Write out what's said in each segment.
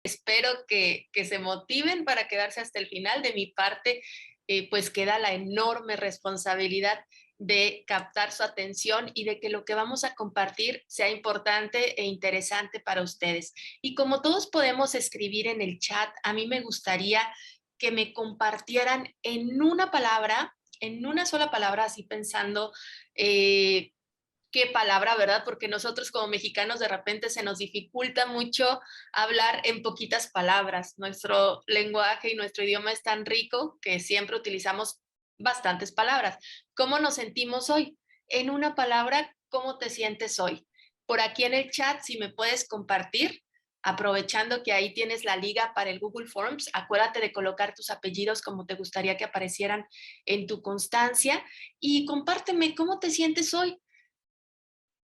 Espero que se motiven para quedarse hasta el final. De mi parte, pues queda la enorme responsabilidad de captar su atención y de que lo que vamos a compartir sea importante e interesante para ustedes. Y como todos podemos escribir en el chat, a mí me gustaría que me compartieran en una palabra, en una sola palabra, así pensando qué palabra, ¿verdad? Porque nosotros como mexicanos de repente se nos dificulta mucho hablar en poquitas palabras. Nuestro lenguaje y nuestro idioma es tan rico que siempre utilizamos bastantes palabras. ¿Cómo nos sentimos hoy? En una palabra, ¿cómo te sientes hoy? Por aquí en el chat, si me puedes compartir, aprovechando que ahí tienes la liga para el Google Forms, acuérdate de colocar tus apellidos como te gustaría que aparecieran en tu constancia y compárteme cómo te sientes hoy.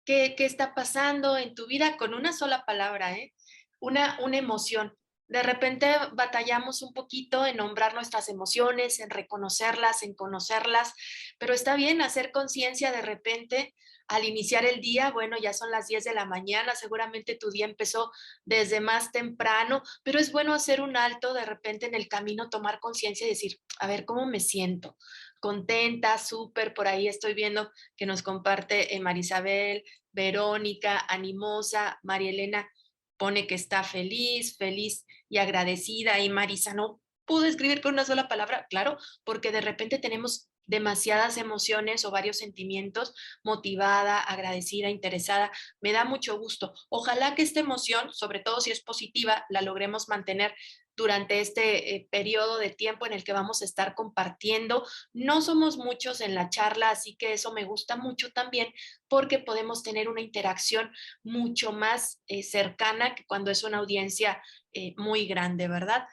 ¿Qué está pasando en tu vida con una sola palabra, eh? Una emoción. De repente batallamos un poquito en nombrar nuestras emociones, en reconocerlas, en conocerlas, pero está bien hacer conciencia de repente al iniciar el día, bueno, ya son las 10 de la mañana, seguramente tu día empezó desde más temprano, pero es bueno hacer un alto de repente en el camino, tomar conciencia y decir, a ver, ¿cómo me siento? Contenta, súper, por ahí estoy viendo que nos comparte Marisabel, Verónica, animosa, María Elena pone que está feliz, feliz y agradecida. Y Marisa no pudo escribir con una sola palabra, claro, porque de repente tenemos demasiadas emociones o varios sentimientos, motivada, agradecida, interesada. Me da mucho gusto. Ojalá que esta emoción, sobre todo si es positiva, la logremos mantener durante este periodo de tiempo en el que vamos a estar compartiendo. No somos muchos en la charla, así que eso me gusta mucho también porque podemos tener una interacción mucho más cercana que cuando es una audiencia muy grande, ¿verdad?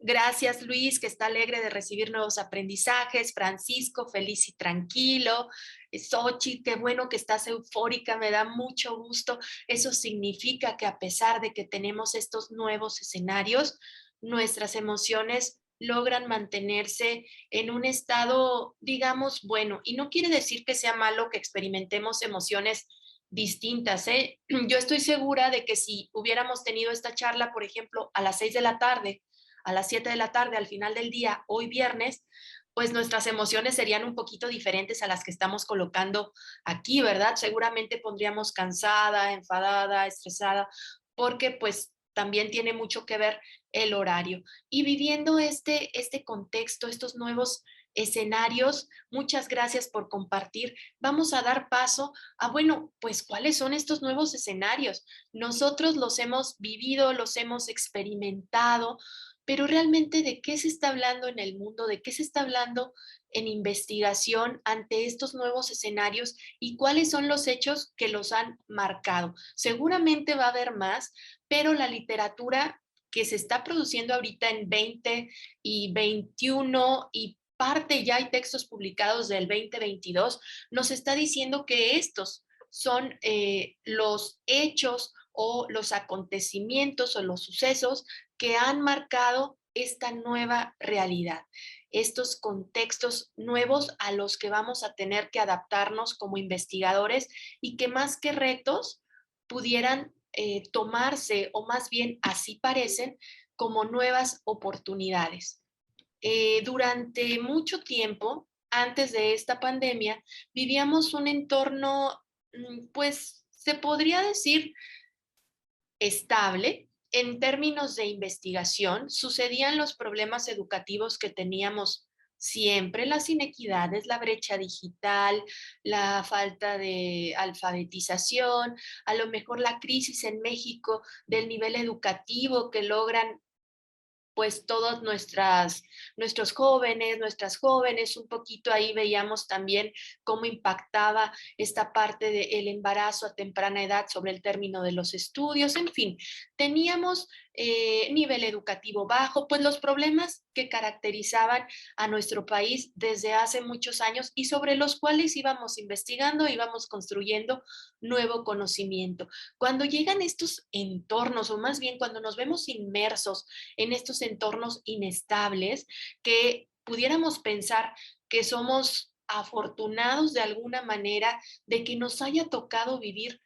Gracias, Luis, que está alegre de recibir nuevos aprendizajes. Francisco, feliz y tranquilo. Xochitl, qué bueno que estás eufórica, me da mucho gusto. Eso significa que a pesar de que tenemos estos nuevos escenarios, nuestras emociones logran mantenerse en un estado, digamos, bueno. Y no quiere decir que sea malo que experimentemos emociones distintas, ¿eh? Yo estoy segura de que si hubiéramos tenido esta charla, por ejemplo, a las 6 de la tarde, a las 7 de la tarde, al final del día, hoy viernes, pues nuestras emociones serían un poquito diferentes a las que estamos colocando aquí, ¿verdad? Seguramente pondríamos cansada, enfadada, estresada, porque pues también tiene mucho que ver el horario. Y viviendo este contexto, estos nuevos escenarios, muchas gracias por compartir. Vamos a dar paso a, bueno, pues cuáles son estos nuevos escenarios. Nosotros los hemos vivido, los hemos experimentado, pero realmente de qué se está hablando en el mundo, de qué se está hablando en investigación ante estos nuevos escenarios y cuáles son los hechos que los han marcado. Seguramente va a haber más, pero la literatura que se está produciendo ahorita en 20 y 21 y parte ya hay textos publicados del 2022, nos está diciendo que estos son los hechos o los acontecimientos o los sucesos que han marcado esta nueva realidad, estos contextos nuevos a los que vamos a tener que adaptarnos como investigadores y que más que retos pudieran tomarse, o más bien así parecen, como nuevas oportunidades. Durante mucho tiempo, antes de esta pandemia, vivíamos un entorno, pues se podría decir, estable. En términos de investigación, sucedían los problemas educativos que teníamos siempre, las inequidades, la brecha digital, la falta de alfabetización, a lo mejor la crisis en México del nivel educativo que logran pues todos nuestros jóvenes, nuestras jóvenes, un poquito ahí veíamos también cómo impactaba esta parte del embarazo a temprana edad sobre el término de los estudios, en fin, teníamos nivel educativo bajo, pues los problemas que caracterizaban a nuestro país desde hace muchos años y sobre los cuales íbamos investigando, íbamos construyendo nuevo conocimiento. Cuando llegan estos entornos, o más bien cuando nos vemos inmersos en estos entornos inestables, que pudiéramos pensar que somos afortunados de alguna manera de que nos haya tocado vivir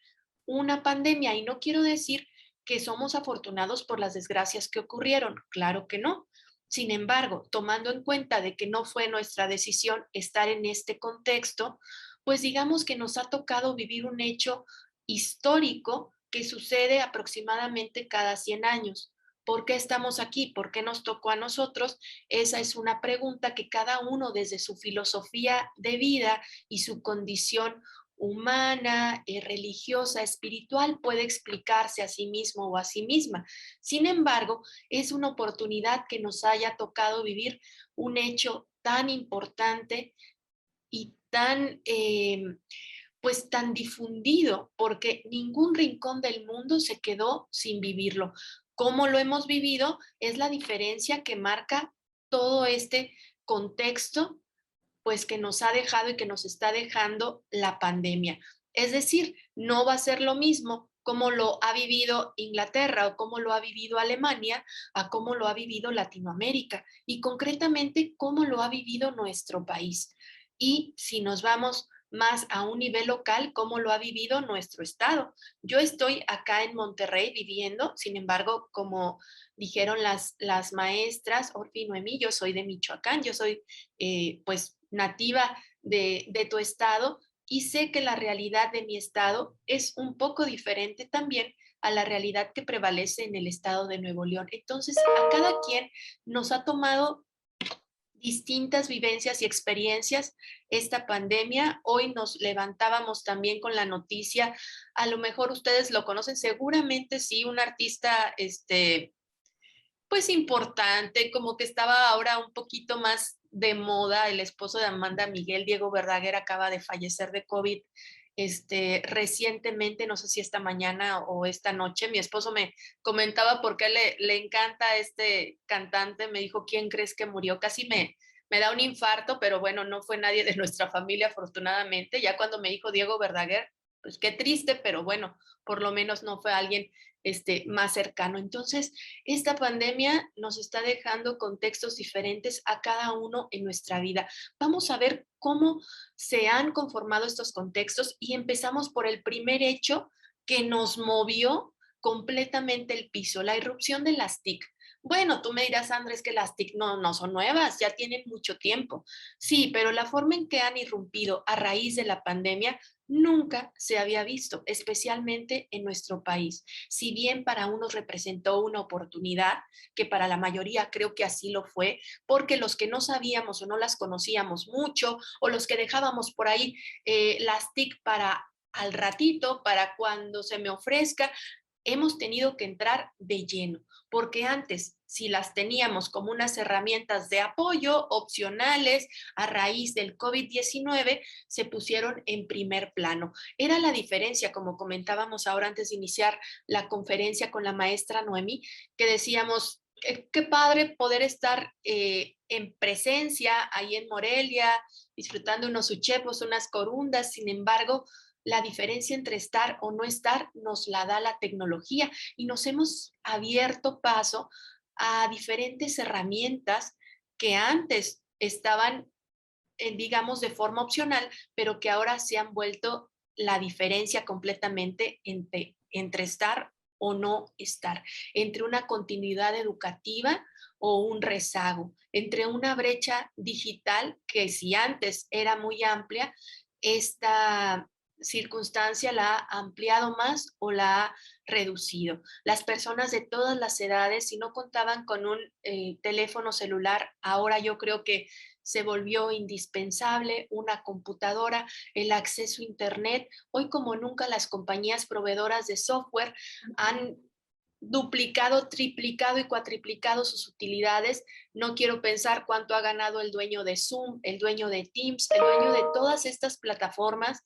una pandemia. Y no quiero decir que somos afortunados por las desgracias que ocurrieron. Claro que no. Sin embargo, tomando en cuenta de que no fue nuestra decisión estar en este contexto, pues digamos que nos ha tocado vivir un hecho histórico que sucede aproximadamente cada 100 años. ¿Por qué estamos aquí? ¿Por qué nos tocó a nosotros? Esa es una pregunta que cada uno desde su filosofía de vida y su condición humana, religiosa, espiritual, puede explicarse a sí mismo o a sí misma. Sin embargo, es una oportunidad que nos haya tocado vivir un hecho tan importante y tan, pues tan difundido, porque ningún rincón del mundo se quedó sin vivirlo. Cómo lo hemos vivido es la diferencia que marca todo este contexto pues que nos ha dejado y que nos está dejando la pandemia. Es decir, no va a ser lo mismo cómo lo ha vivido Inglaterra o cómo lo ha vivido Alemania a cómo lo ha vivido Latinoamérica y concretamente cómo lo ha vivido nuestro país. Y si nos vamos más a un nivel local, cómo lo ha vivido nuestro estado. Yo estoy acá en Monterrey viviendo, sin embargo, como dijeron las maestras, Orfi y Noemí, yo soy de Michoacán, yo soy pues nativa de tu estado y sé que la realidad de mi estado es un poco diferente también a la realidad que prevalece en el estado de Nuevo León. Entonces, a cada quien nos ha tomado distintas vivencias y experiencias esta pandemia. Hoy nos levantábamos también con la noticia, a lo mejor ustedes lo conocen, seguramente sí, un artista, pues importante, como que estaba ahora un poquito más de moda, el esposo de Amanda Miguel, Diego Verdaguer, acaba de fallecer de COVID recientemente, no sé si esta mañana o esta noche. Mi esposo me comentaba por qué le encanta este cantante, me dijo, ¿quién crees que murió? Casi me da un infarto, pero bueno, no fue nadie de nuestra familia, afortunadamente. Ya cuando me dijo Diego Verdaguer, pues qué triste, pero bueno, por lo menos no fue alguien más cercano. Entonces, esta pandemia nos está dejando contextos diferentes a cada uno en nuestra vida. Vamos a ver cómo se han conformado estos contextos y empezamos por el primer hecho que nos movió completamente el piso, la irrupción de las TIC. Bueno, tú me dirás, Andrés, que las TIC no son nuevas, ya tienen mucho tiempo. Sí, pero la forma en que han irrumpido a raíz de la pandemia nunca se había visto, especialmente en nuestro país. Si bien para unos representó una oportunidad, que para la mayoría creo que así lo fue, porque los que no sabíamos o no las conocíamos mucho, o los que dejábamos por ahí las TIC para al ratito, para cuando se me ofrezca, hemos tenido que entrar de lleno, porque antes, si las teníamos como unas herramientas de apoyo opcionales a raíz del COVID-19, se pusieron en primer plano. Era la diferencia, como comentábamos ahora antes de iniciar la conferencia con la maestra Noemí, que decíamos, qué padre poder estar en presencia ahí en Morelia, disfrutando unos uchepos, unas corundas. Sin embargo, la diferencia entre estar o no estar nos la da la tecnología y nos hemos abierto paso a diferentes herramientas que antes estaban, digamos, de forma opcional, pero que ahora se han vuelto la diferencia completamente entre estar o no estar, entre una continuidad educativa o un rezago, entre una brecha digital que si antes era muy amplia, esta circunstancia la ha ampliado más o la ha reducido. Las personas de todas las edades, si no contaban con un teléfono celular, ahora yo creo que se volvió indispensable una computadora, el acceso a Internet. Hoy como nunca las compañías proveedoras de software han duplicado, triplicado y cuatriplicado sus utilidades. No quiero pensar cuánto ha ganado el dueño de Zoom, el dueño de Teams, el dueño de todas estas plataformas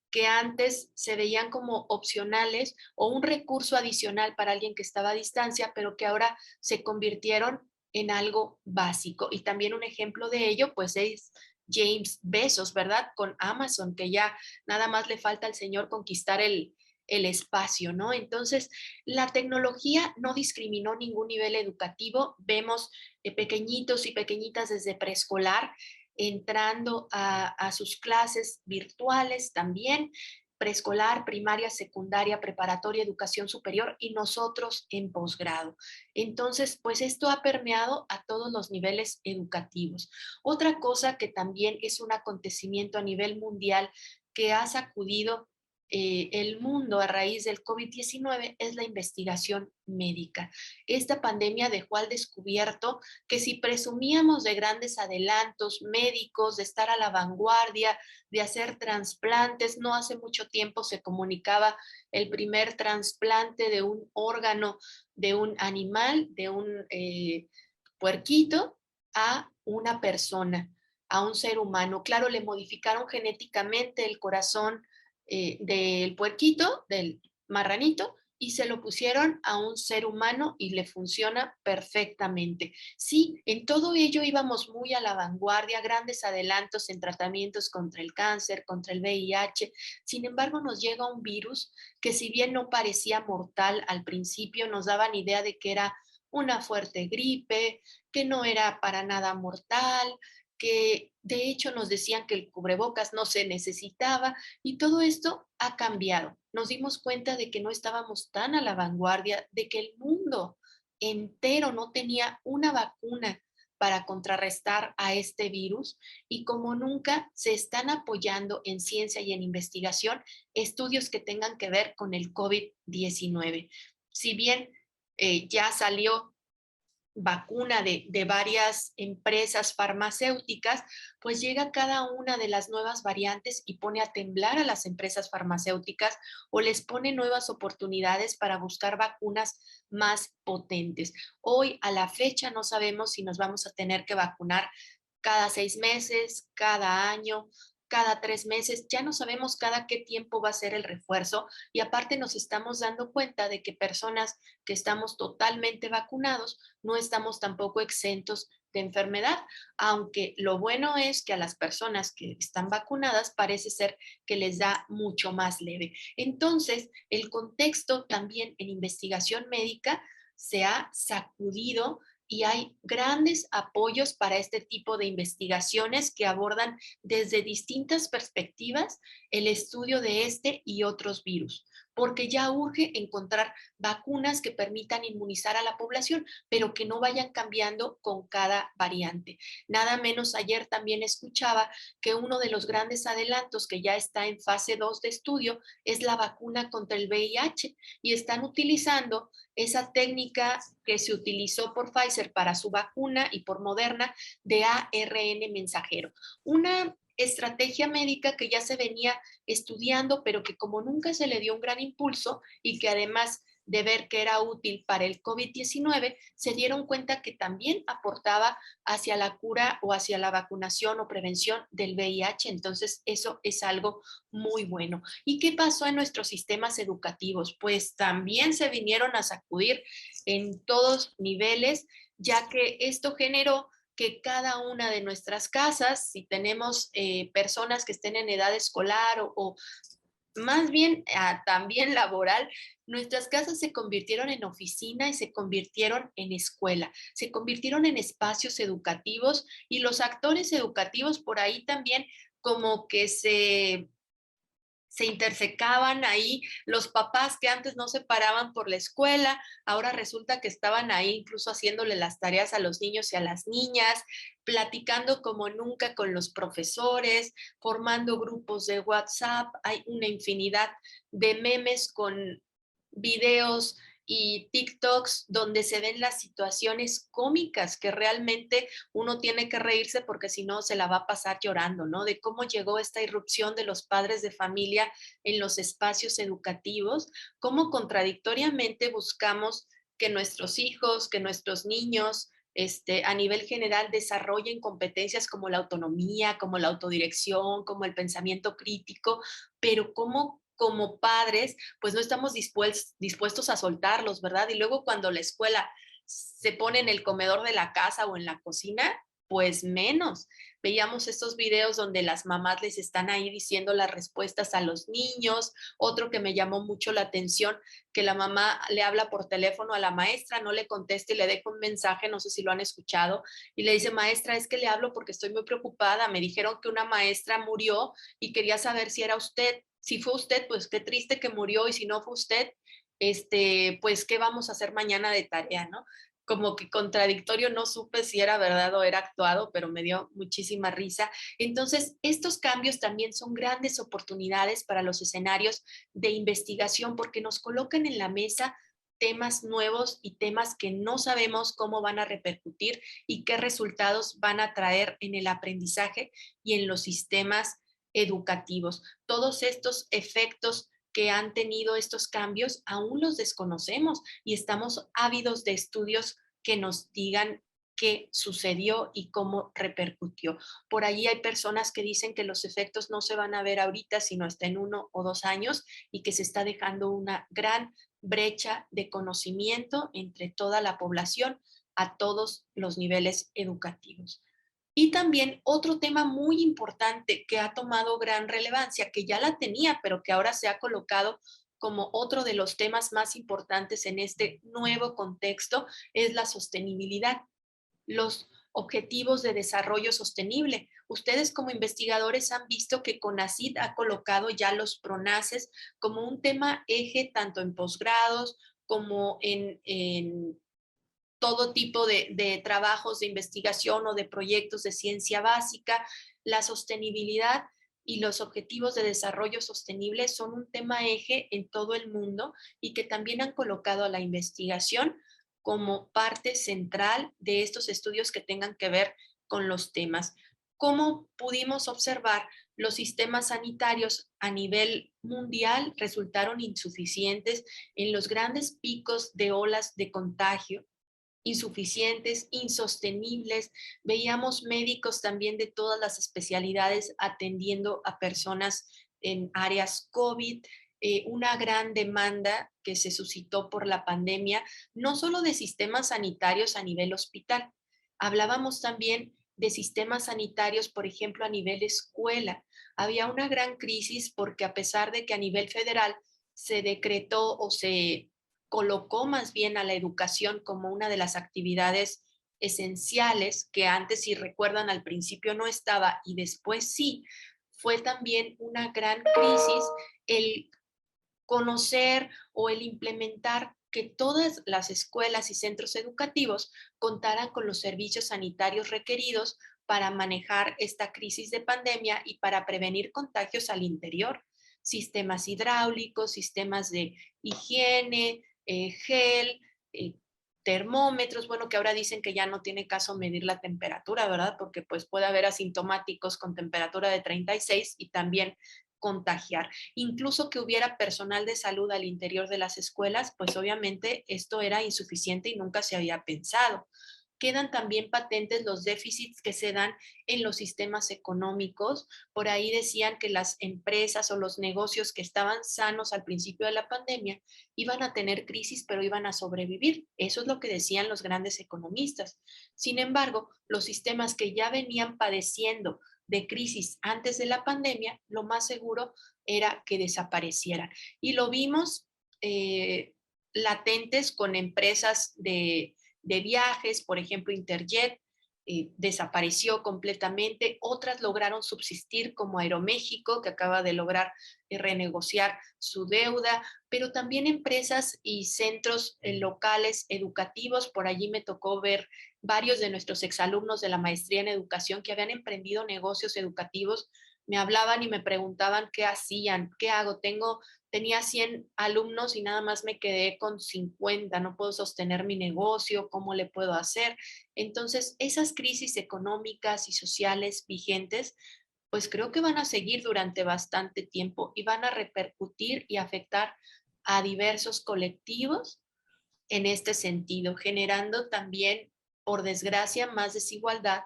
que antes se veían como opcionales o un recurso adicional para alguien que estaba a distancia, pero que ahora se convirtieron en algo básico. Y también un ejemplo de ello, pues es James Bezos, ¿verdad? Con Amazon, que ya nada más le falta al señor conquistar el espacio, ¿no? Entonces, la tecnología no discriminó ningún nivel educativo. Vemos pequeñitos y pequeñitas desde preescolar entrando a sus clases virtuales también. preescolar, primaria, secundaria, preparatoria, educación superior y nosotros en posgrado. Entonces, pues esto ha permeado a todos los niveles educativos. Otra cosa que también es un acontecimiento a nivel mundial que ha sacudido el mundo a raíz del COVID-19 es la investigación médica. Esta pandemia dejó al descubierto que si presumíamos de grandes adelantos médicos, de estar a la vanguardia, de hacer trasplantes, no hace mucho tiempo se comunicaba el primer trasplante de un órgano de un animal, de un puerquito, a una persona, a un ser humano. Claro, le modificaron genéticamente el corazón del puerquito, del marranito, y se lo pusieron a un ser humano y le funciona perfectamente. Sí, en todo ello íbamos muy a la vanguardia, grandes adelantos en tratamientos contra el cáncer, contra el VIH. Sin embargo, nos llega un virus que si bien no parecía mortal al principio, nos daban idea de que era una fuerte gripe, que no era para nada mortal, que de hecho nos decían que el cubrebocas no se necesitaba y todo esto ha cambiado. Nos dimos cuenta de que no estábamos tan a la vanguardia, de que el mundo entero no tenía una vacuna para contrarrestar a este virus y como nunca se están apoyando en ciencia y en investigación estudios que tengan que ver con el COVID-19. Si bien ya salió vacuna de varias empresas farmacéuticas, pues llega cada una de las nuevas variantes y pone a temblar a las empresas farmacéuticas o les pone nuevas oportunidades para buscar vacunas más potentes. Hoy, a la fecha, no sabemos si nos vamos a tener que vacunar cada 6 meses, cada año, cada 3 meses, ya no sabemos cada qué tiempo va a ser el refuerzo y aparte nos estamos dando cuenta de que personas que estamos totalmente vacunados no estamos tampoco exentos de enfermedad, aunque lo bueno es que a las personas que están vacunadas parece ser que les da mucho más leve. Entonces, el contexto también en investigación médica se ha sacudido y hay grandes apoyos para este tipo de investigaciones que abordan desde distintas perspectivas el estudio de este y otros virus, porque ya urge encontrar vacunas que permitan inmunizar a la población, pero que no vayan cambiando con cada variante. Nada menos ayer también escuchaba que uno de los grandes adelantos que ya está en fase 2 de estudio es la vacuna contra el VIH y están utilizando esa técnica que se utilizó por Pfizer para su vacuna y por Moderna de ARN mensajero. Una estrategia médica que ya se venía estudiando, pero que como nunca se le dio un gran impulso y que además de ver que era útil para el COVID-19, se dieron cuenta que también aportaba hacia la cura o hacia la vacunación o prevención del VIH. Entonces, eso es algo muy bueno. ¿Y qué pasó en nuestros sistemas educativos? Pues también se vinieron a sacudir en todos niveles, ya que esto generó que cada una de nuestras casas, si tenemos personas que estén en edad escolar o más bien también laboral, nuestras casas se convirtieron en oficina y se convirtieron en escuela, se convirtieron en espacios educativos y los actores educativos por ahí también como que se intersecaban ahí, los papás que antes no se paraban por la escuela, ahora resulta que estaban ahí incluso haciéndole las tareas a los niños y a las niñas, platicando como nunca con los profesores, formando grupos de WhatsApp, hay una infinidad de memes con videos y TikToks donde se ven las situaciones cómicas que realmente uno tiene que reírse porque si no se la va a pasar llorando, ¿no? De cómo llegó esta irrupción de los padres de familia en los espacios educativos, cómo contradictoriamente buscamos que nuestros hijos, que nuestros niños, a nivel general desarrollen competencias como la autonomía, como la autodirección, como el pensamiento crítico, pero cómo como padres, pues no estamos dispuestos a soltarlos, ¿verdad? Y luego cuando la escuela se pone en el comedor de la casa o en la cocina, pues menos. Veíamos estos videos donde las mamás les están ahí diciendo las respuestas a los niños. Otro que me llamó mucho la atención, que la mamá le habla por teléfono a la maestra, no le contesta y le deja un mensaje, no sé si lo han escuchado, y le dice, maestra, es que le hablo porque estoy muy preocupada. Me dijeron que una maestra murió y quería saber si era usted, si fue usted, pues qué triste que murió, y si no fue usted, pues qué vamos a hacer mañana de tarea, ¿no? Como que contradictorio, no supe si era verdad o era actuado, pero me dio muchísima risa. Entonces, estos cambios también son grandes oportunidades para los escenarios de investigación porque nos colocan en la mesa temas nuevos y temas que no sabemos cómo van a repercutir y qué resultados van a traer en el aprendizaje y en los sistemas educativos. Todos estos efectos que han tenido estos cambios aún los desconocemos y estamos ávidos de estudios que nos digan qué sucedió y cómo repercutió. Por ahí hay personas que dicen que los efectos no se van a ver ahorita, sino hasta en 1 o 2 años, y que se está dejando una gran brecha de conocimiento entre toda la población a todos los niveles educativos. Y también otro tema muy importante que ha tomado gran relevancia, que ya la tenía, pero que ahora se ha colocado como otro de los temas más importantes en este nuevo contexto, es la sostenibilidad, los objetivos de desarrollo sostenible. Ustedes como investigadores han visto que CONACYT ha colocado ya los PRONACES como un tema eje tanto en posgrados como en todo tipo de trabajos de investigación o de proyectos de ciencia básica. La sostenibilidad y los objetivos de desarrollo sostenible son un tema eje en todo el mundo y que también han colocado a la investigación como parte central de estos estudios que tengan que ver con los temas. Como pudimos observar, los sistemas sanitarios a nivel mundial resultaron insuficientes en los grandes picos de olas de contagio, insuficientes, insostenibles. Veíamos médicos también de todas las especialidades atendiendo a personas en áreas COVID, una gran demanda que se suscitó por la pandemia, no solo de sistemas sanitarios a nivel hospital, hablábamos también de sistemas sanitarios, por ejemplo, a nivel escuela. Había una gran crisis porque a pesar de que a nivel federal se decretó o se colocó más bien a la educación como una de las actividades esenciales, que antes, si recuerdan, al principio no estaba y después sí, fue también una gran crisis el conocer o el implementar que todas las escuelas y centros educativos contaran con los servicios sanitarios requeridos para manejar esta crisis de pandemia y para prevenir contagios al interior. Sistemas hidráulicos, sistemas de higiene, gel, termómetros, bueno, que ahora dicen que ya no tiene caso medir la temperatura, ¿verdad? Porque pues puede haber asintomáticos con temperatura de 36 y también contagiar. Incluso que hubiera personal de salud al interior de las escuelas, pues obviamente esto era insuficiente y nunca se había pensado. Quedan también patentes los déficits que se dan en los sistemas económicos. Por ahí decían que las empresas o los negocios que estaban sanos al principio de la pandemia iban a tener crisis, pero iban a sobrevivir. Eso es lo que decían los grandes economistas. Sin embargo, los sistemas que ya venían padeciendo de crisis antes de la pandemia, lo más seguro era que desaparecieran. Y lo vimos latentes con empresas de viajes, por ejemplo, Interjet, desapareció completamente, otras lograron subsistir como Aeroméxico, que acaba de lograr renegociar su deuda, pero también empresas y centros locales educativos. Por allí me tocó ver varios de nuestros exalumnos de la maestría en educación que habían emprendido negocios educativos. Me hablaban y me preguntaban qué hacían, qué hago. Tenía 100 alumnos y nada más me quedé con 50, no puedo sostener mi negocio, ¿cómo le puedo hacer? Entonces, esas crisis económicas y sociales vigentes, pues creo que van a seguir durante bastante tiempo y van a repercutir y afectar a diversos colectivos en este sentido, generando también, por desgracia, más desigualdad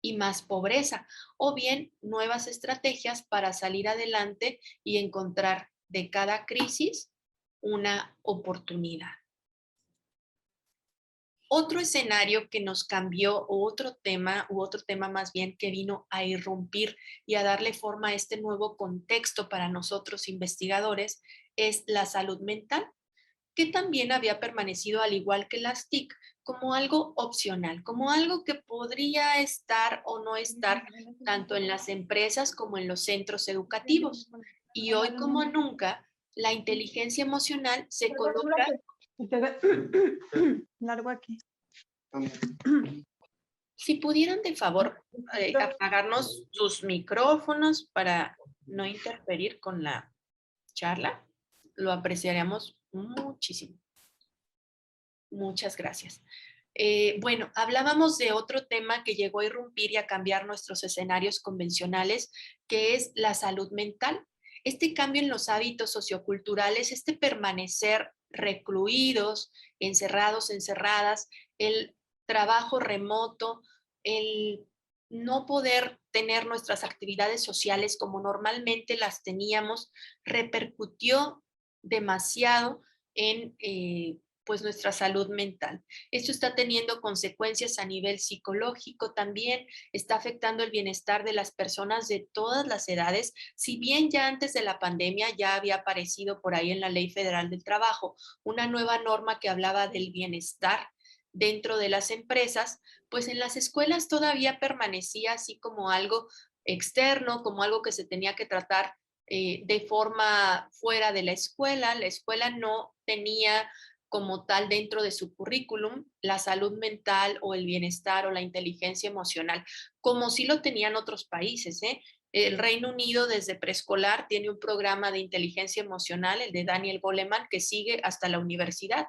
y más pobreza, o bien nuevas estrategias para salir adelante y encontrar de cada crisis una oportunidad. Otro escenario que nos cambió, o otro tema más bien que vino a irrumpir y a darle forma a este nuevo contexto para nosotros investigadores, es la salud mental, que también había permanecido, al igual que las TIC, como algo opcional, como algo que podría estar o no estar tanto en las empresas como en los centros educativos. Y hoy como nunca, la inteligencia emocional se coloca. Largo aquí. Si pudieran de favor apagarnos sus micrófonos para no interferir con la charla, lo apreciaríamos muchísimo. Muchas gracias. Bueno, hablábamos de otro tema que llegó a irrumpir y a cambiar nuestros escenarios convencionales, que es la salud mental. Este cambio en los hábitos socioculturales, este permanecer recluidos, encerrados, encerradas, el trabajo remoto, el no poder tener nuestras actividades sociales como normalmente las teníamos, repercutió demasiado en pues nuestra salud mental. Esto está teniendo consecuencias a nivel psicológico también, está afectando el bienestar de las personas de todas las edades. Si bien ya antes de la pandemia ya había aparecido por ahí en la Ley Federal del Trabajo una nueva norma que hablaba del bienestar dentro de las empresas, pues en las escuelas todavía permanecía así como algo externo, como algo que se tenía que tratar de forma fuera de la escuela. La escuela no tenía como tal dentro de su currículum la salud mental o el bienestar o la inteligencia emocional, como sí lo tenían otros países, ¿eh? El Reino Unido desde preescolar tiene un programa de inteligencia emocional, el de Daniel Goleman, que sigue hasta la universidad.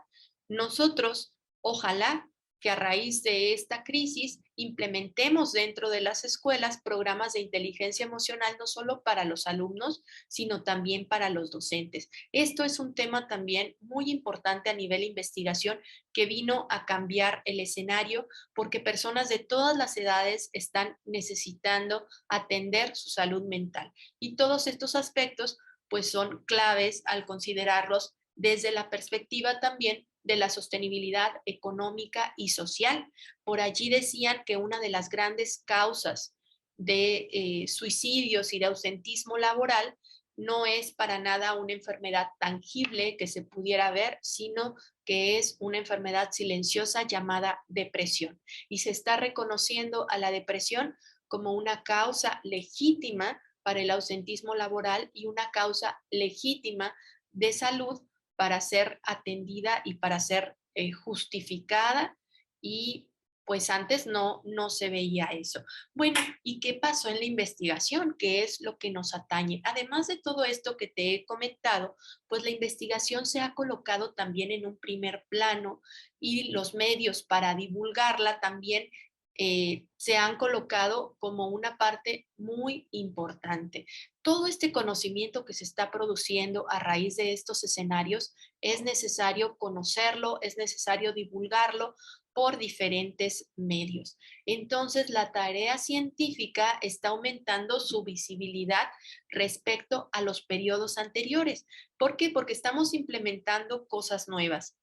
Nosotros, ojalá que a raíz de esta crisis implementemos dentro de las escuelas programas de inteligencia emocional, no solo para los alumnos, sino también para los docentes. Esto es un tema también muy importante a nivel investigación que vino a cambiar el escenario porque personas de todas las edades están necesitando atender su salud mental. Y todos estos aspectos pues son claves al considerarlos desde la perspectiva también de la sostenibilidad económica y social. Por allí decían que una de las grandes causas de suicidios y de ausentismo laboral no es para nada una enfermedad tangible que se pudiera ver, sino que es una enfermedad silenciosa llamada depresión. Y se está reconociendo a la depresión como una causa legítima para el ausentismo laboral y una causa legítima de salud para ser atendida y para ser justificada, y pues antes no se veía eso. Bueno, ¿y qué pasó en la investigación? ¿Qué es lo que nos atañe? Además de todo esto que te he comentado, pues la investigación se ha colocado también en un primer plano y los medios para divulgarla también se han colocado como una parte muy importante. Todo este conocimiento que se está produciendo a raíz de estos escenarios es necesario conocerlo, es necesario divulgarlo por diferentes medios. Entonces, la tarea científica está aumentando su visibilidad respecto a los periodos anteriores. ¿Por qué? Porque estamos implementando cosas nuevas.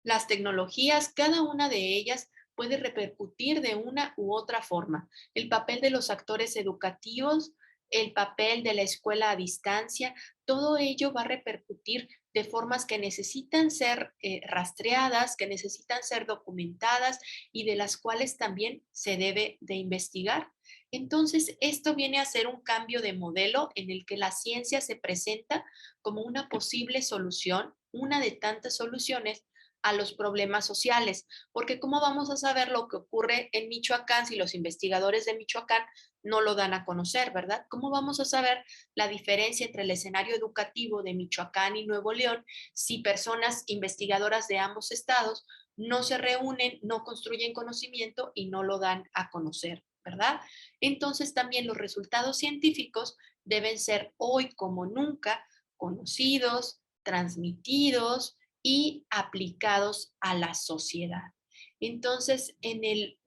Las tecnologías, cada una de ellas puede repercutir de una u otra forma. El papel de los actores educativos, el papel de la escuela a distancia, todo ello va a repercutir de formas que necesitan ser rastreadas, que necesitan ser documentadas y de las cuales también se debe de investigar. Entonces, esto viene a ser un cambio de modelo en el que la ciencia se presenta como una posible solución, una de tantas soluciones a los problemas sociales, porque ¿cómo vamos a saber lo que ocurre en Michoacán si los investigadores de Michoacán no lo dan a conocer, ¿verdad? ¿Cómo vamos a saber la diferencia entre el escenario educativo de Michoacán y Nuevo León si personas investigadoras de ambos estados no se reúnen, no construyen conocimiento y no lo dan a conocer, ¿verdad? Entonces también los resultados científicos deben ser hoy como nunca conocidos, transmitidos y aplicados a la sociedad. Entonces, en el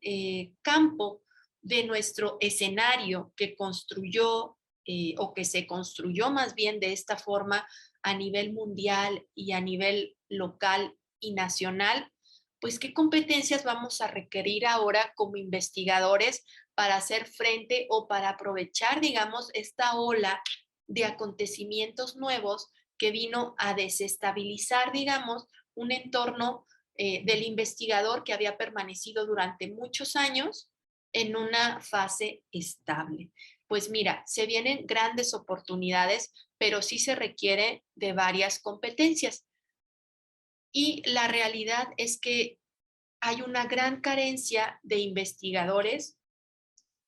campo de nuestro escenario que construyó o que se construyó más bien de esta forma a nivel mundial y a nivel local y nacional, pues qué competencias vamos a requerir ahora como investigadores para hacer frente o para aprovechar, digamos, esta ola de acontecimientos nuevos que vino a desestabilizar, digamos, un entorno del investigador que había permanecido durante muchos años en una fase estable. Pues mira, se vienen grandes oportunidades, pero sí se requiere de varias competencias. Y la realidad es que hay una gran carencia de investigadores,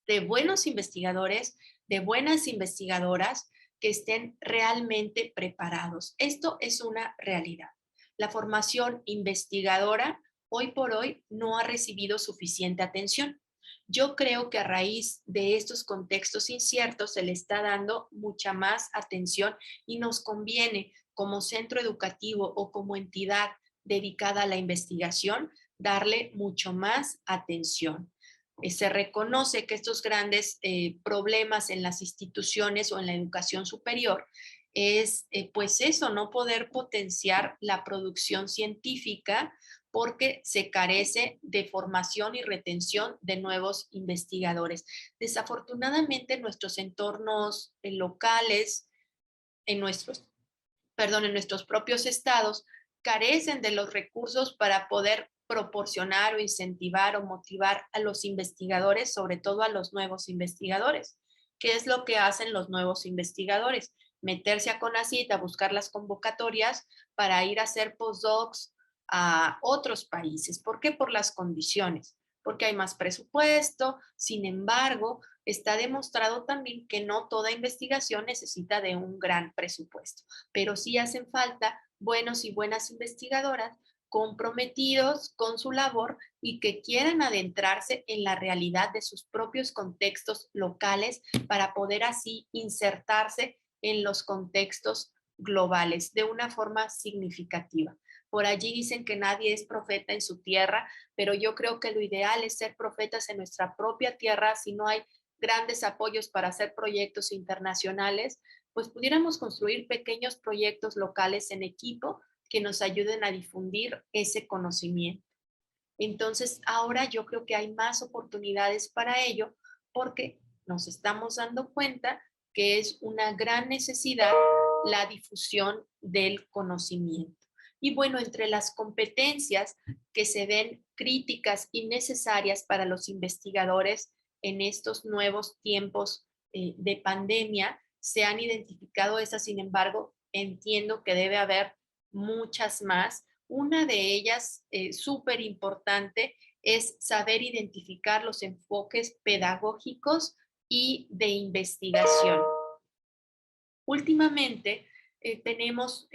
de buenos investigadores, de buenas investigadoras que estén realmente preparados. Esto es una realidad. La formación investigadora hoy por hoy no ha recibido suficiente atención. Yo creo que a raíz de estos contextos inciertos se le está dando mucha más atención y nos conviene como centro educativo o como entidad dedicada a la investigación darle mucho más atención. Se reconoce que estos grandes problemas en las instituciones o en la educación superior es pues eso, no poder potenciar la producción científica porque se carece de formación y retención de nuevos investigadores. Desafortunadamente, en nuestros entornos locales, en nuestros, en nuestros propios estados, carecen de los recursos para poder proporcionar o incentivar o motivar a los investigadores, sobre todo a los nuevos investigadores. ¿Qué es lo que hacen los nuevos investigadores? Meterse a CONACYT a buscar las convocatorias para ir a hacer postdocs a otros países. ¿Por qué? Por las condiciones, porque hay más presupuesto. Sin embargo, está demostrado también que no toda investigación necesita de un gran presupuesto, pero sí hacen falta buenos y buenas investigadoras comprometidos con su labor y que quieran adentrarse en la realidad de sus propios contextos locales para poder así insertarse en los contextos globales de una forma significativa. Por allí dicen que nadie es profeta en su tierra, pero yo creo que lo ideal es ser profetas en nuestra propia tierra si no hay grandes apoyos para hacer proyectos internacionales, pues pudiéramos construir pequeños proyectos locales en equipo que nos ayuden a difundir ese conocimiento. Entonces, ahora yo creo que hay más oportunidades para ello porque nos estamos dando cuenta que es una gran necesidad la difusión del conocimiento. Y bueno, entre las competencias que se ven críticas y necesarias para los investigadores en estos nuevos tiempos de pandemia, se han identificado esas, sin embargo, entiendo que debe haber muchas más. Una de ellas, súper importante, es saber identificar los enfoques pedagógicos y de investigación. Últimamente tenemos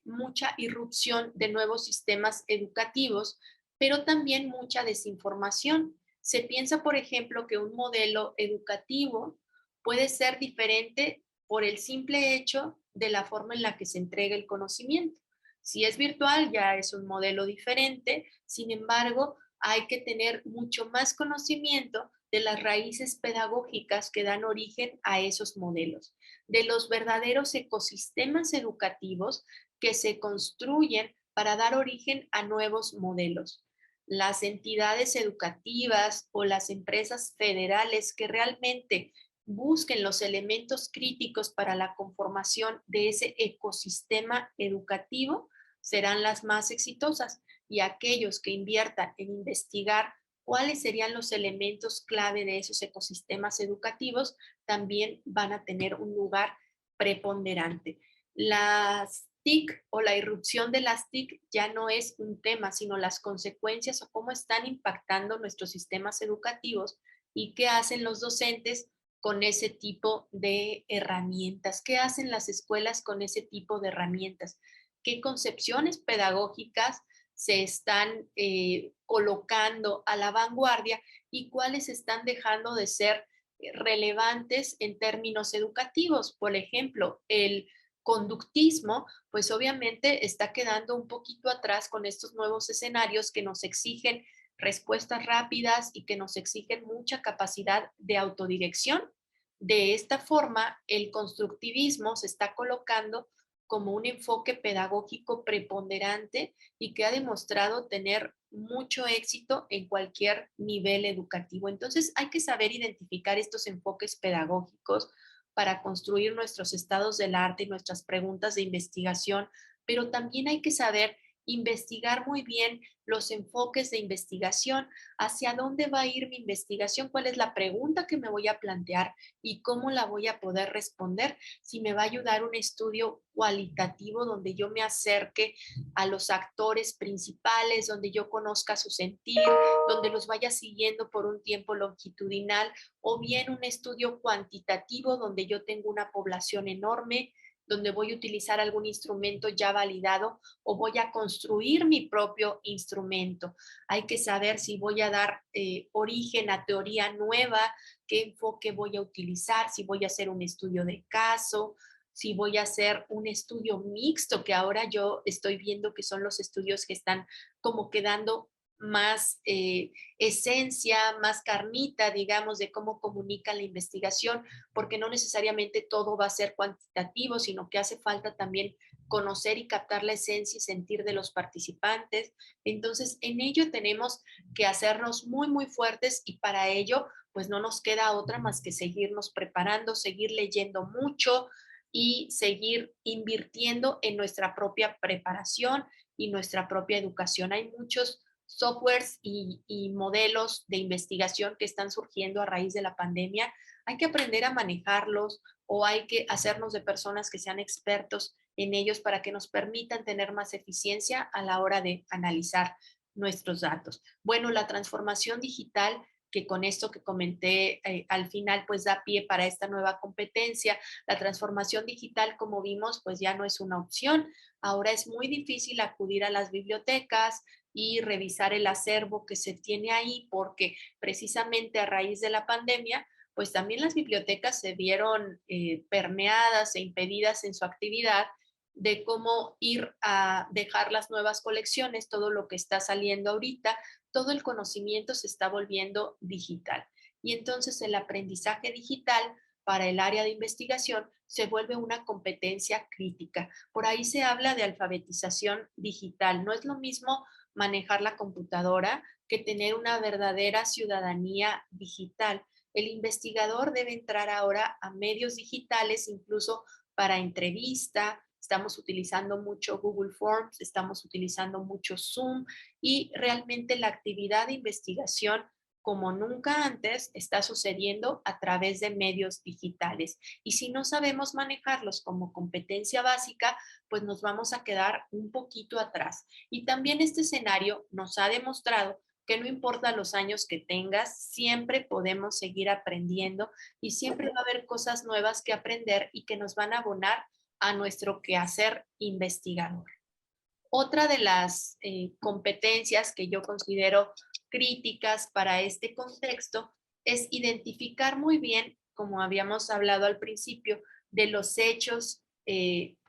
mucha irrupción de nuevos sistemas educativos, pero también mucha desinformación. Se piensa, por ejemplo, que un modelo educativo puede ser diferente por el simple hecho de la forma en la que se entrega el conocimiento. Si es virtual, ya es un modelo diferente. Sin embargo, hay que tener mucho más conocimiento de las raíces pedagógicas que dan origen a esos modelos, de los verdaderos ecosistemas educativos que se construyen para dar origen a nuevos modelos. Las entidades educativas o las empresas federales que realmente busquen los elementos críticos para la conformación de ese ecosistema educativo serán las más exitosas, y aquellos que inviertan en investigar cuáles serían los elementos clave de esos ecosistemas educativos también van a tener un lugar preponderante. Las TIC o la irrupción de las TIC ya no es un tema, sino las consecuencias o cómo están impactando nuestros sistemas educativos y qué hacen los docentes con ese tipo de herramientas, qué hacen las escuelas con ese tipo de herramientas, qué concepciones pedagógicas se están colocando a la vanguardia y cuáles están dejando de ser relevantes en términos educativos. Por ejemplo, el conductismo, pues obviamente está quedando un poquito atrás con estos nuevos escenarios que nos exigen respuestas rápidas y que nos exigen mucha capacidad de autodirección. De esta forma, el constructivismo se está colocando como un enfoque pedagógico preponderante y que ha demostrado tener mucho éxito en cualquier nivel educativo. Entonces hay que saber identificar estos enfoques pedagógicos para construir nuestros estados del arte y nuestras preguntas de investigación, pero también hay que saber investigar muy bien los enfoques de investigación, hacia dónde va a ir mi investigación, cuál es la pregunta que me voy a plantear y cómo la voy a poder responder, si me va a ayudar un estudio cualitativo donde yo me acerque a los actores principales, donde yo conozca su sentir, donde los vaya siguiendo por un tiempo longitudinal, o bien un estudio cuantitativo donde yo tengo una población enorme, donde voy a utilizar algún instrumento ya validado o voy a construir mi propio instrumento. Hay que saber si voy a dar origen a teoría nueva, qué enfoque voy a utilizar, si voy a hacer un estudio de caso, si voy a hacer un estudio mixto, que ahora yo estoy viendo que son los estudios que están como quedando más esencia, más carnita, digamos, de cómo comunica la investigación, porque no necesariamente todo va a ser cuantitativo, sino que hace falta también conocer y captar la esencia y sentir de los participantes. Entonces, en ello tenemos que hacernos muy, muy fuertes y para ello, pues no nos queda otra más que seguirnos preparando, seguir leyendo mucho y seguir invirtiendo en nuestra propia preparación y nuestra propia educación. Hay muchos softwares y modelos de investigación que están surgiendo a raíz de la pandemia. Hay que aprender a manejarlos o hay que hacernos de personas que sean expertos en ellos para que nos permitan tener más eficiencia a la hora de analizar nuestros datos. Bueno, la transformación digital que con esto que comenté al final pues da pie para esta nueva competencia. La transformación digital, como vimos, pues ya no es una opción. Ahora es muy difícil acudir a las bibliotecas y revisar el acervo que se tiene ahí porque precisamente a raíz de la pandemia pues también las bibliotecas se vieron permeadas e impedidas en su actividad de cómo ir a dejar las nuevas colecciones, todo lo que está saliendo ahorita, todo el conocimiento se está volviendo digital. Y entonces el aprendizaje digital para el área de investigación se vuelve una competencia crítica. Por ahí se habla de alfabetización digital. No es lo mismo manejar la computadora que tener una verdadera ciudadanía digital. El investigador debe entrar ahora a medios digitales, incluso para entrevista. Estamos utilizando mucho Google Forms, estamos utilizando mucho Zoom y realmente la actividad de investigación como nunca antes está sucediendo a través de medios digitales. Y si no sabemos manejarlos como competencia básica, pues nos vamos a quedar un poquito atrás. Y también este escenario nos ha demostrado que no importa los años que tengas, siempre podemos seguir aprendiendo y siempre va a haber cosas nuevas que aprender y que nos van a abonar a nuestro quehacer investigador. Otra de las competencias que yo considero críticas para este contexto es identificar muy bien, como habíamos hablado al principio, de los hechos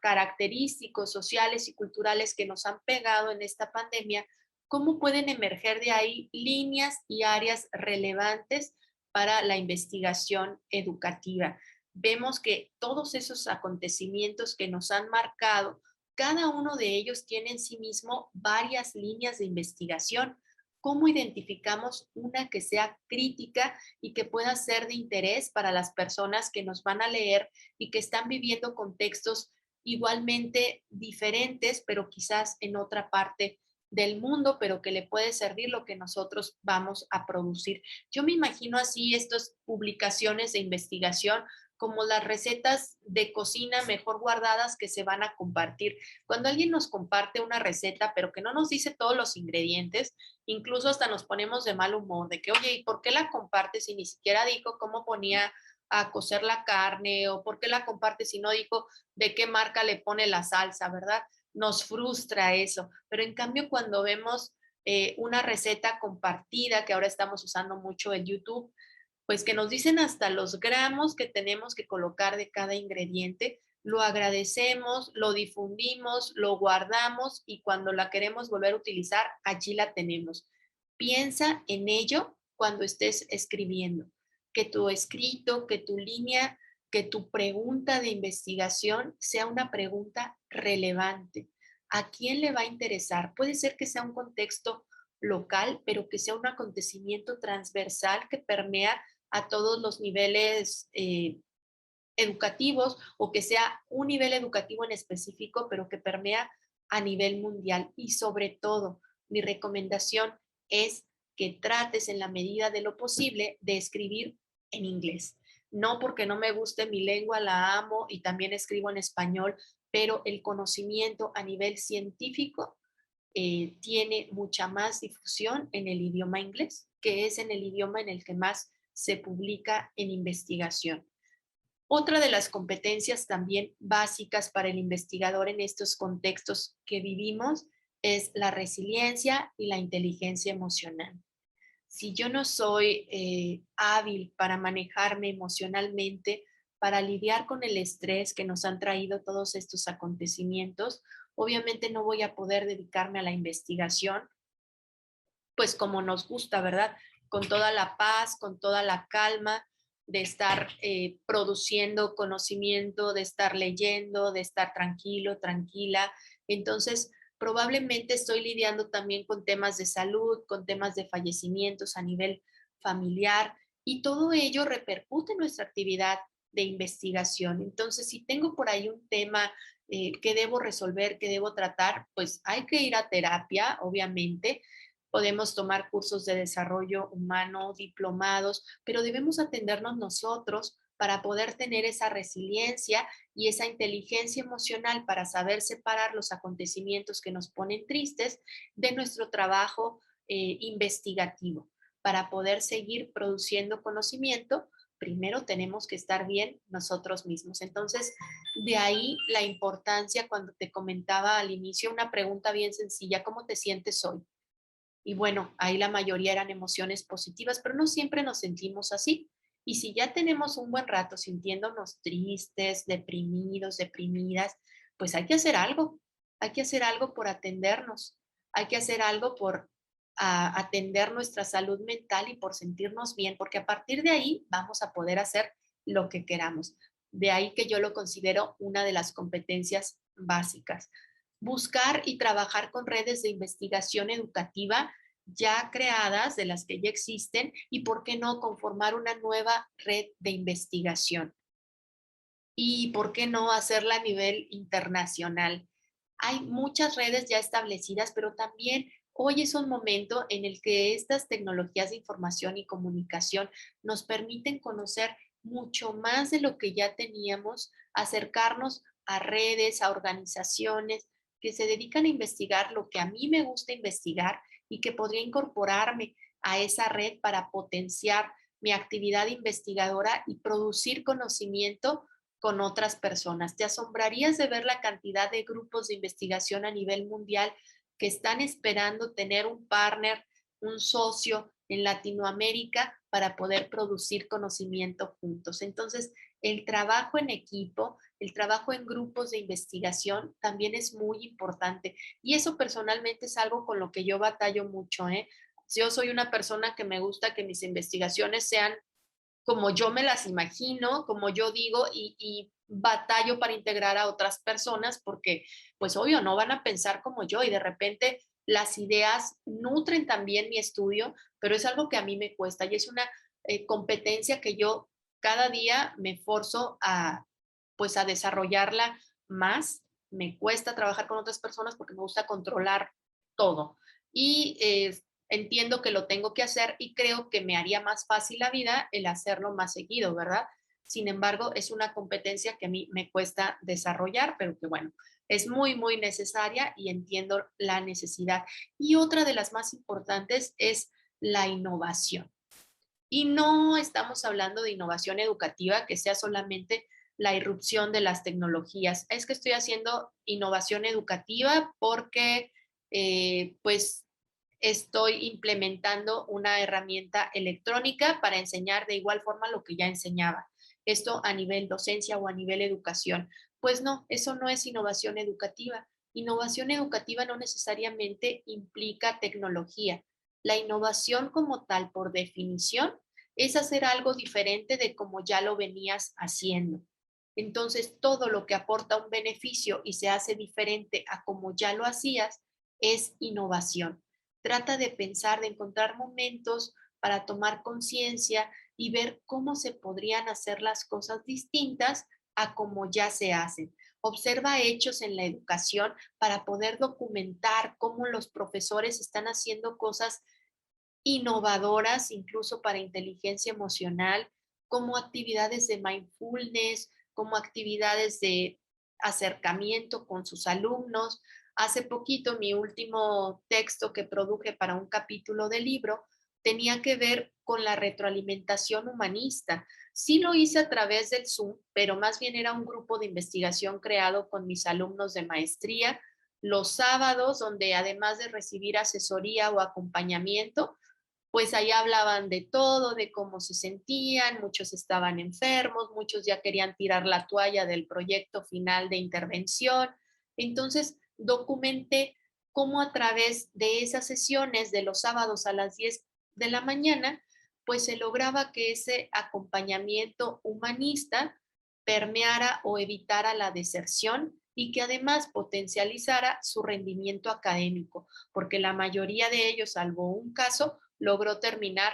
característicos, sociales y culturales que nos han pegado en esta pandemia, cómo pueden emerger de ahí líneas y áreas relevantes para la investigación educativa. Vemos que todos esos acontecimientos que nos han marcado, cada uno de ellos tiene en sí mismo varias líneas de investigación. ¿Cómo identificamos una que sea crítica y que pueda ser de interés para las personas que nos van a leer y que están viviendo contextos igualmente diferentes, pero quizás en otra parte del mundo, pero que le puede servir lo que nosotros vamos a producir? Yo me imagino así estas publicaciones de investigación como las recetas de cocina mejor guardadas que se van a compartir. Cuando alguien nos comparte una receta, pero que no nos dice todos los ingredientes, incluso hasta nos ponemos de mal humor, de que, oye, ¿y por qué la compartes si ni siquiera dijo cómo ponía a cocer la carne? ¿O por qué la compartes si no dijo de qué marca le pone la salsa, verdad? Nos frustra eso. Pero en cambio, cuando vemos una receta compartida, que ahora estamos usando mucho en YouTube, pues que nos dicen hasta los gramos que tenemos que colocar de cada ingrediente, lo agradecemos, lo difundimos, lo guardamos y cuando la queremos volver a utilizar, allí la tenemos. Piensa en ello cuando estés escribiendo, que tu escrito, que tu línea, que tu pregunta de investigación sea una pregunta relevante. ¿A quién le va a interesar? Puede ser que sea un contexto local, pero que sea un acontecimiento transversal que permea a todos los niveles educativos o que sea un nivel educativo en específico, pero que permea a nivel mundial. Y sobre todo, mi recomendación es que trates en la medida de lo posible de escribir en inglés. No porque no me guste mi lengua, la amo y también escribo en español, pero el conocimiento a nivel científico tiene mucha más difusión en el idioma inglés, que es en el idioma en el que más se publica en investigación. Otra de las competencias también básicas para el investigador en estos contextos que vivimos es la resiliencia y la inteligencia emocional. Si yo no soy hábil para manejarme emocionalmente, para lidiar con el estrés que nos han traído todos estos acontecimientos, obviamente no voy a poder dedicarme a la investigación, pues como nos gusta, ¿verdad? Con toda la paz, con toda la calma de estar produciendo conocimiento, de estar leyendo, de estar tranquilo, tranquila. Entonces, probablemente estoy lidiando también con temas de salud, con temas de fallecimientos a nivel familiar y todo ello repercute en nuestra actividad de investigación. Entonces, si tengo por ahí un tema que debo resolver, que debo tratar, pues hay que ir a terapia, obviamente. Podemos tomar cursos de desarrollo humano, diplomados, pero debemos atendernos nosotros para poder tener esa resiliencia y esa inteligencia emocional para saber separar los acontecimientos que nos ponen tristes de nuestro trabajo investigativo. Para poder seguir produciendo conocimiento, primero tenemos que estar bien nosotros mismos. Entonces, de ahí la importancia cuando te comentaba al inicio una pregunta bien sencilla, ¿cómo te sientes hoy? Y bueno, ahí la mayoría eran emociones positivas, pero no siempre nos sentimos así. Y si ya tenemos un buen rato sintiéndonos tristes, deprimidos, deprimidas, pues hay que hacer algo. Hay que hacer algo por atendernos. Hay que hacer algo por atender nuestra salud mental y por sentirnos bien, porque a partir de ahí vamos a poder hacer lo que queramos. De ahí que yo lo considero una de las competencias básicas. Buscar y trabajar con redes de investigación educativa ya creadas, de las que ya existen, y por qué no conformar una nueva red de investigación. Y por qué no hacerla a nivel internacional. Hay muchas redes ya establecidas, pero también hoy es un momento en el que estas tecnologías de información y comunicación nos permiten conocer mucho más de lo que ya teníamos, acercarnos a redes, a organizaciones que se dedican a investigar lo que a mí me gusta investigar y que podría incorporarme a esa red para potenciar mi actividad investigadora y producir conocimiento con otras personas. Te asombrarías de ver la cantidad de grupos de investigación a nivel mundial que están esperando tener un partner, un socio en Latinoamérica para poder producir conocimiento juntos. Entonces, el trabajo en equipo, el trabajo en grupos de investigación también es muy importante. Y eso personalmente es algo con lo que yo batallo mucho, ¿eh? Yo soy una persona que me gusta que mis investigaciones sean como yo me las imagino, como yo digo, y batallo para integrar a otras personas porque, pues obvio, no van a pensar como yo y de repente las ideas nutren también mi estudio, pero es algo que a mí me cuesta y es una competencia que yo cada día me forzo a, pues a desarrollarla más. Me cuesta trabajar con otras personas porque me gusta controlar todo. Y entiendo que lo tengo que hacer y creo que me haría más fácil la vida el hacerlo más seguido, ¿verdad? Sin embargo, es una competencia que a mí me cuesta desarrollar, pero que bueno, es muy, muy necesaria y entiendo la necesidad. Y otra de las más importantes es la innovación. Y no estamos hablando de innovación educativa que sea solamente la irrupción de las tecnologías. Es que estoy haciendo innovación educativa porque, pues, estoy implementando una herramienta electrónica para enseñar de igual forma lo que ya enseñaba. Esto a nivel docencia o a nivel educación. Pues no, eso no es innovación educativa. Innovación educativa no necesariamente implica tecnología. La innovación como tal, por definición, es hacer algo diferente de como ya lo venías haciendo. Entonces, todo lo que aporta un beneficio y se hace diferente a como ya lo hacías es innovación. Trata de pensar, de encontrar momentos para tomar conciencia y ver cómo se podrían hacer las cosas distintas a como ya se hacen. Observa hechos en la educación para poder documentar cómo los profesores están haciendo cosas innovadoras, incluso para inteligencia emocional, como actividades de mindfulness, como actividades de acercamiento con sus alumnos. Hace poquito, mi último texto que produje para un capítulo del libro tenía que ver con la retroalimentación humanista. Sí lo hice a través del Zoom, pero más bien era un grupo de investigación creado con mis alumnos de maestría los sábados, donde además de recibir asesoría o acompañamiento, pues ahí hablaban de todo, de cómo se sentían, muchos estaban enfermos, muchos ya querían tirar la toalla del proyecto final de intervención. Entonces, documenté cómo a través de esas sesiones de los sábados a las 10 de la mañana, pues se lograba que ese acompañamiento humanista permeara o evitara la deserción y que además potencializara su rendimiento académico, porque la mayoría de ellos, salvo un caso, logró terminar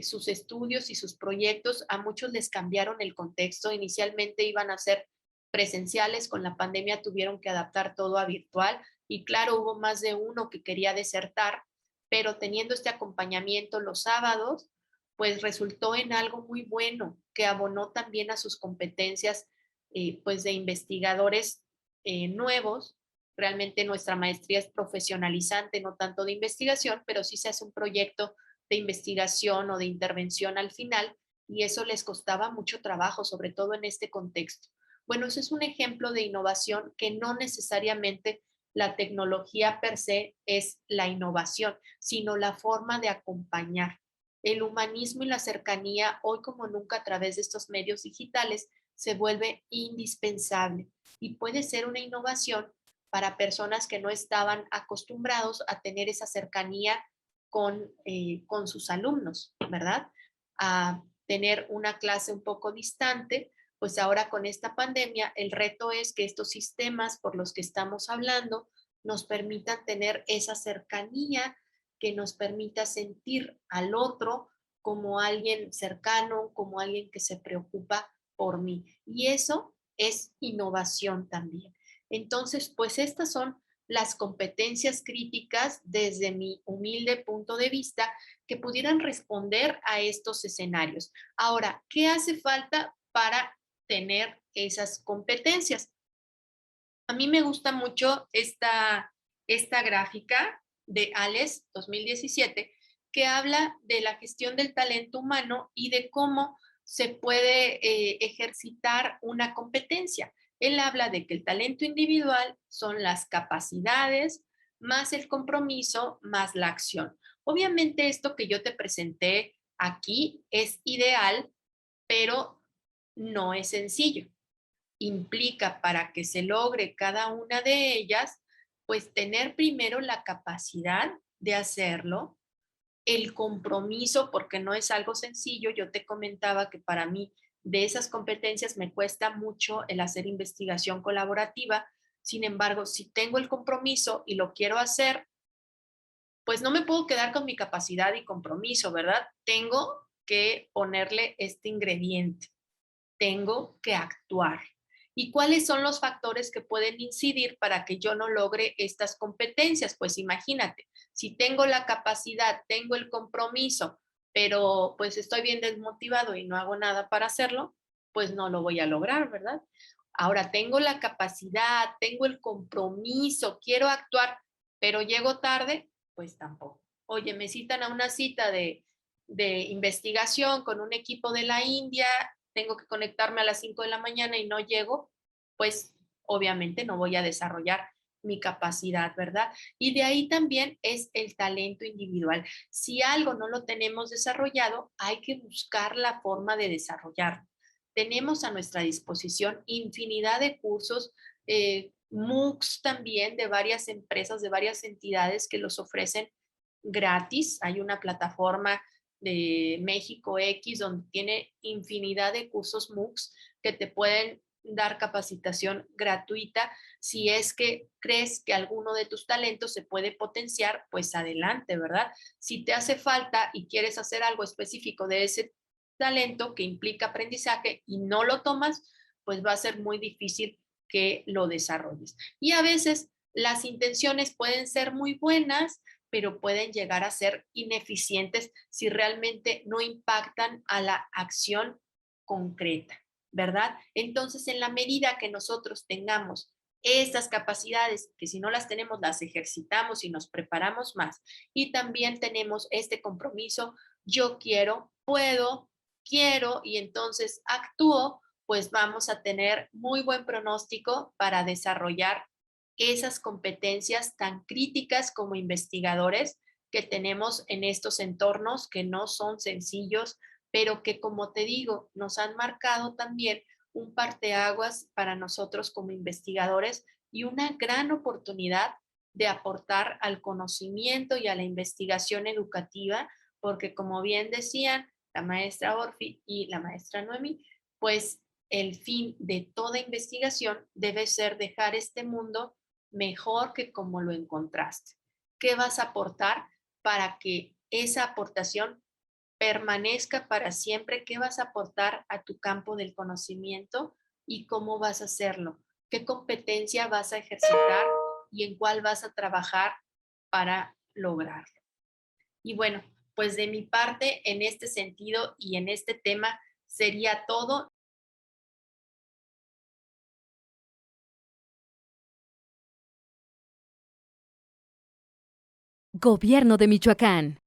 sus estudios y sus proyectos. A muchos les cambiaron el contexto. Inicialmente iban a ser presenciales, con la pandemia tuvieron que adaptar todo a virtual y claro, hubo más de uno que quería desertar, pero teniendo este acompañamiento los sábados, pues resultó en algo muy bueno que abonó también a sus competencias pues de investigadores nuevos. Realmente nuestra maestría es profesionalizante, no tanto de investigación, pero sí se hace un proyecto de investigación o de intervención al final y eso les costaba mucho trabajo, sobre todo en este contexto. Bueno, ese es un ejemplo de innovación que no necesariamente la tecnología per se es la innovación, sino la forma de acompañar. El humanismo y la cercanía, hoy como nunca a través de estos medios digitales, se vuelve indispensable y puede ser una innovación para personas que no estaban acostumbrados a tener esa cercanía con sus alumnos, ¿verdad? A tener una clase un poco distante, pues ahora con esta pandemia el reto es que estos sistemas por los que estamos hablando nos permitan tener esa cercanía, que nos permita sentir al otro como alguien cercano, como alguien que se preocupa por mí. Y eso es innovación también. Entonces, pues estas son las competencias críticas desde mi humilde punto de vista que pudieran responder a estos escenarios. Ahora, ¿qué hace falta para tener esas competencias? A mí me gusta mucho esta gráfica de ALES 2017 que habla de la gestión del talento humano y de cómo se puede ejercitar una competencia. Él habla de que el talento individual son las capacidades más el compromiso más la acción. Obviamente esto que yo te presenté aquí es ideal, pero no es sencillo. Implica para que se logre cada una de ellas, pues tener primero la capacidad de hacerlo, el compromiso, porque no es algo sencillo. Yo te comentaba que para mí de esas competencias me cuesta mucho el hacer investigación colaborativa. Sin embargo, si tengo el compromiso y lo quiero hacer, pues no me puedo quedar con mi capacidad y compromiso, ¿verdad? Tengo que ponerle este ingrediente, tengo que actuar. ¿Y cuáles son los factores que pueden incidir para que yo no logre estas competencias? Pues imagínate, si tengo la capacidad, tengo el compromiso, pero pues estoy bien desmotivado y no hago nada para hacerlo, pues no lo voy a lograr, ¿verdad? Ahora tengo la capacidad, tengo el compromiso, quiero actuar, pero llego tarde, pues tampoco. Oye, me citan a una cita de investigación con un equipo de la India, tengo que conectarme a las 5 de la mañana y no llego, pues obviamente no voy a desarrollar mi capacidad, ¿verdad? Y de ahí también es el talento individual. Si algo no lo tenemos desarrollado, hay que buscar la forma de desarrollarlo. Tenemos a nuestra disposición infinidad de cursos, MOOCs también de varias empresas, de varias entidades que los ofrecen gratis. Hay una plataforma de México X donde tiene infinidad de cursos MOOCs que te pueden dar capacitación gratuita. Si es que crees que alguno de tus talentos se puede potenciar, pues adelante, ¿verdad? Si te hace falta y quieres hacer algo específico de ese talento que implica aprendizaje y no lo tomas, pues va a ser muy difícil que lo desarrolles. Y a veces las intenciones pueden ser muy buenas, pero pueden llegar a ser ineficientes si realmente no impactan a la acción concreta, ¿verdad? Entonces, en la medida que nosotros tengamos estas capacidades, que si no las tenemos, las ejercitamos y nos preparamos más, y también tenemos este compromiso, yo quiero, puedo, quiero, y entonces actúo, pues vamos a tener muy buen pronóstico para desarrollar esas competencias tan críticas como investigadores que tenemos en estos entornos que no son sencillos, pero que, como te digo, nos han marcado también un parteaguas para nosotros como investigadores y una gran oportunidad de aportar al conocimiento y a la investigación educativa, porque como bien decían la maestra Orfi y la maestra Noemi, pues el fin de toda investigación debe ser dejar este mundo mejor que como lo encontraste. ¿Qué vas a aportar para que esa aportación permanezca para siempre? ¿Qué vas a aportar a tu campo del conocimiento y cómo vas a hacerlo? ¿Qué competencia vas a ejercitar y en cuál vas a trabajar para lograrlo? Y bueno, pues de mi parte, en este sentido y en este tema sería todo. Gobierno de Michoacán.